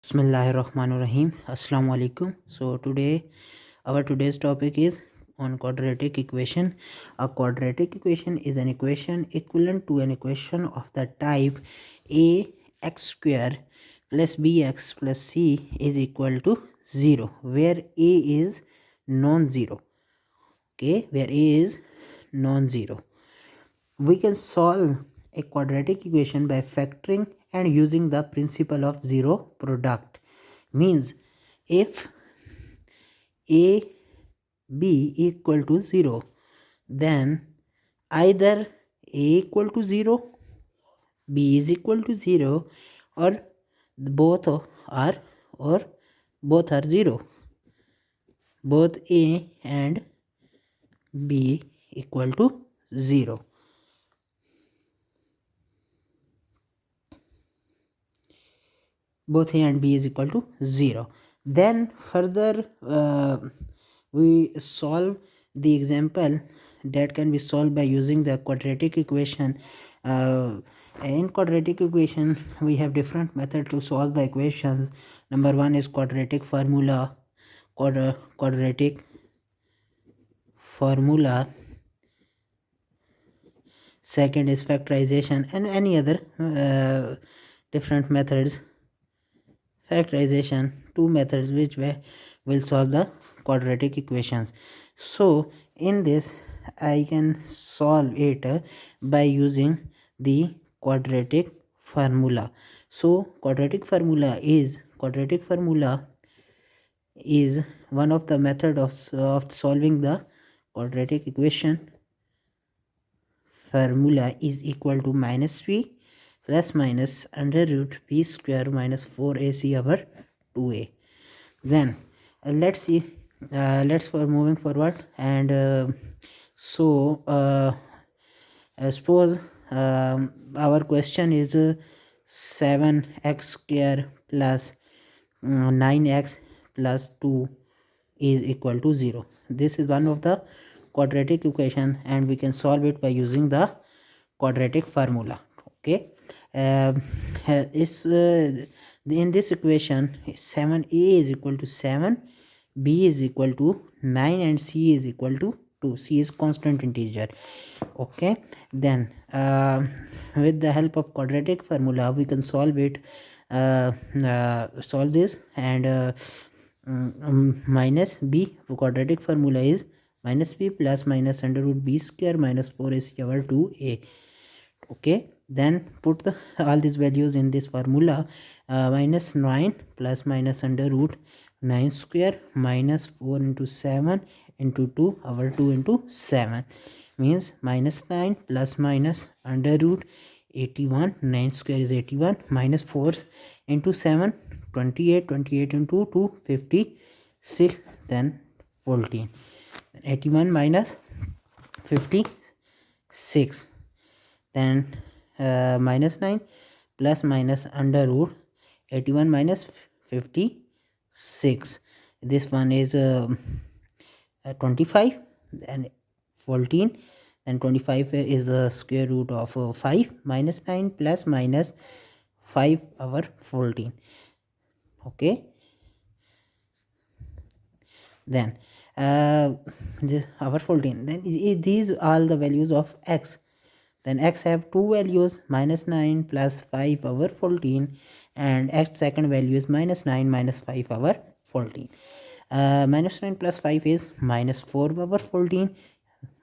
Bismillahirrahmanirrahim. Assalamu alaikum. So today's topic is on quadratic equation. A quadratic equation is an equation equivalent to an equation of the type a x square plus bx plus c is equal to 0, where a is non-zero. Okay, where a is non-zero. We can solve a quadratic equation by factoring and using the principle of zero product. Means if a b equal to 0, then either a equal to 0, b is equal to 0, or both are or both are 0. Both a and b equal to 0. Both a and b is equal to 0. Then further we solve the example that can be solved by using the quadratic equation. In quadratic equation we have different methods to solve the equations. Number one is quadratic formula. Quadratic formula. Second is factorization, and any other different methods. Factorization, two methods which will solve the quadratic equations. So in this I can solve it by using the quadratic formula. So quadratic formula is one of the method of solving the quadratic equation. Formula is equal to minus v plus minus under root b square minus 4ac over 2a. Then let's see, let's moving forward, and suppose our question is 7x square plus 9x plus 2 is equal to 0. This is one of the quadratic equation, and we can solve it by using the quadratic formula. Okay, in this equation 7a is equal to 7, b is equal to 9, and c is equal to 2. C is constant integer. Okay, then with the help of quadratic formula we can solve it, solve this, and minus b, quadratic formula is minus b plus minus under root b square minus 4ac over 2a. Okay, then put all these values in this formula. Minus 9 plus minus under root 9 square minus 4 into 7 into 2 over 2 into 7 means minus 9 plus minus under root 81, 9 square is 81, minus 4 into 7 28, 28 into 2 56, then 14. 81 minus 56, then minus 9 plus minus under root 81 minus 56. This one is 25, and 14, then 25 is the square root of 5, minus 9 plus minus 5 over 14. Okay, then this over 14, then these all the values of x. Then x have two values, minus 9 plus 5 over 14, and x second value is minus 9 minus 5 over 14. Minus 9 plus 5 is minus 4 over 14.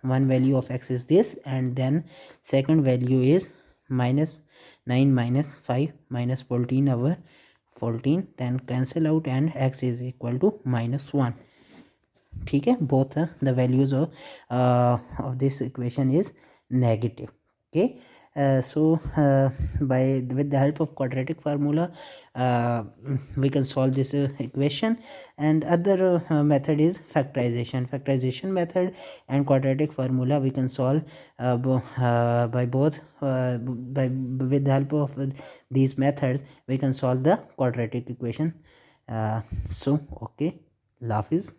One value of x is this, and then second value is minus 9 minus 5 minus 14 over 14. Then cancel out, and x is equal to minus 1. ठीक है, both the values of this equation is negative. Okay, with the help of quadratic formula we can solve this equation, and other method is factorization method, and quadratic formula we can solve by both with the help of these methods we can solve the quadratic equation. Okay, Allah Hafiz.